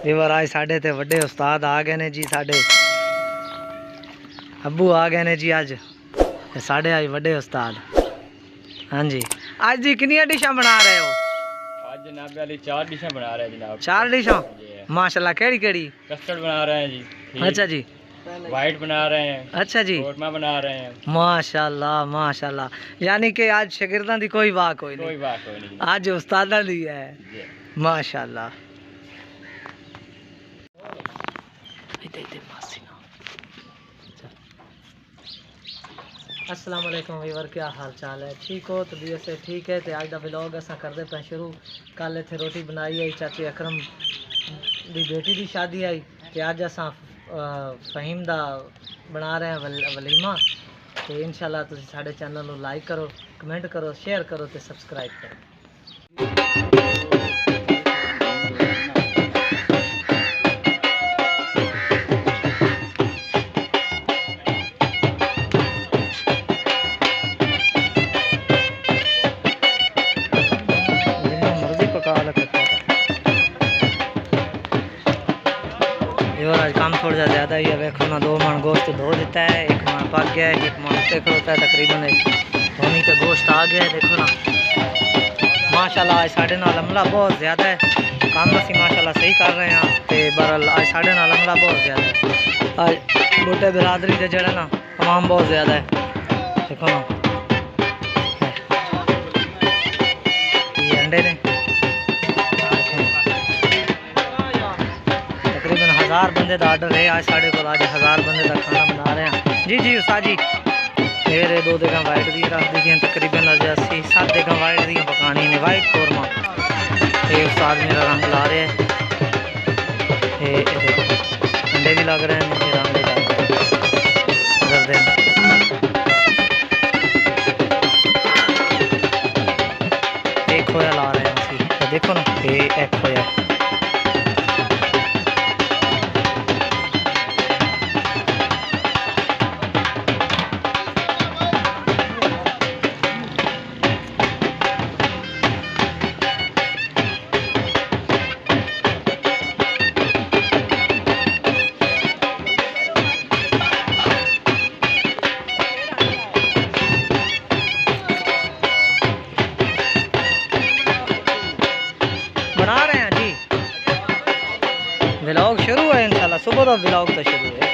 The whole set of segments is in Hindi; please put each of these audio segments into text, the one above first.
व्यूअर आज साढ़े ते वड्डे उस्ताद आ गए ने जी, साढ़े अब्बू आ गए ने जी। अज साढ़े आज वड्डे उस्ताद। हाँ जी, आज जी कितनी डिशा बना रहे हो? आज जनाब वाली 4 डिशें बना रहे हैं जनाब। 4 डिशा माशाल्लाह। केड़ी केड़ी? कस्टर्ड बना रहे हैं जी। अच्छा जी। वाइट बना रहे हैं। अच्छा जी। कोरमा बना रहे हैं। माशाल्लाह माशाल्लाह। यानी कि आज शागिर्दां दी कोई वाह कोई नहीं, आज उस्तादां दी है। माशाल्लाह। अस्सलाम वालेकुम वीवर, क्या हाल चाल है? ठीक हो? तबीयत से ठीक है? तो आज का व्लॉग असा करते पे शुरू। कल इतने रोटी बनाई आई चाची अकरम दी बेटी की शादी आई, तो अज असा फहीम दा बना रहे हैं वलीमा। तो इंशाल्लाह तुम साढ़े चैनल को लाइक करो, कमेंट करो, शेयर करो तो सबसक्राइब करो। और आज काम थोड़ा ज़्यादा ही है। देखो ना, 2 मन गोश्त धो देता है, 1 मन पक गया है, 1 मन उत्ते खड़ोता है। तकरीबन धोनी का गोश्त आ गया है। देखो ना माशाल्लाह, आज साढ़े नाल अमला बहुत ज़्यादा है। काम असी माशाल्लाह सही कर रहे हैं। तो बहरहाल आज साढ़े नाल अमला बहुत ज़्यादा है। आज बूटे बिरादरी के जड़े ना तमाम बहुत ज़्यादा है। देखो ना ये अंडे ने 1000 बंदे का आर्डर है आज साढ़े को। आज 1000 बंदे का खाना बना रहे हैं जी। जी उस्ताद जी। फिर 2 देगा वाइट दी रख दी, तकरीबन 80-7 देगा वाइट दी पकानी ने। वाइट कौरमा ये उस्ताद मेरा रंग ला रहे हैं। अंडे भी लग रहे हैं, फिर अंडे लग रहे हैं। एक खोया ला रहे हैं असी, देखो ना ये एक खोया। बना रहे हैं जी, व्लॉग शुरू है इंशाल्लाह। सुबह का व्लॉग तो शुरू है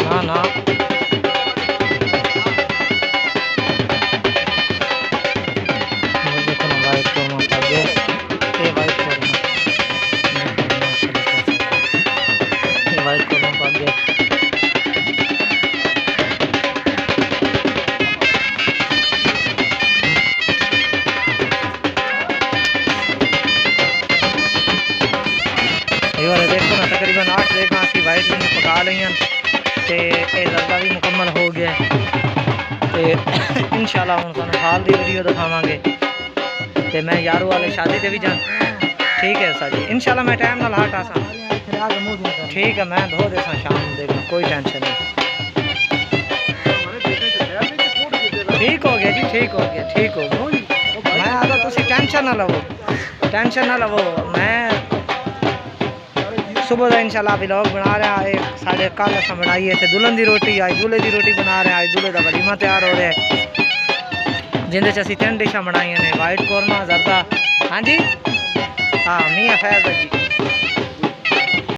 ना ना। देखो ना वाइट कौरमा पक गया, ये वाइट कौरमा, ये वाइट कौरमा पक गया। देखो ना तकरीबन 8 देखा असी वाइट भी पका ली हैं। तो ये जरदा भी मुकम्मल हो गया है। तो इंशाल्लाह हम तुहानू हाल की वीडियो दिखावांगे। तो मैं यारू वाले शादी से भी जान, ठीक है सर जी। इंशाल्लाह मैं टाइम नाल हट आसा, ठीक है। मैं धो देसा शाम को, देखना कोई टेंशन नहीं। ठीक हो गया जी, ठीक हो गया, ठीक हो गया। मैं आता तुम टेंशन ना लवो, टेंशन ना लवो। मैं सुबह का इंशाल्लाह व्लॉग बना रहे हैं। साढ़े कल अस बनाई थे दुल्हन की रोटी, आज दूल्हे की रोटी बना रहे हैं। आज दूल्हे का वलीमा तैयार हो रहा है, जिंदे असी 3 डिशा बनाई ने। वाइट कौरमा, जरदा, हाँ जी, हाँ मियाँ फैज जी।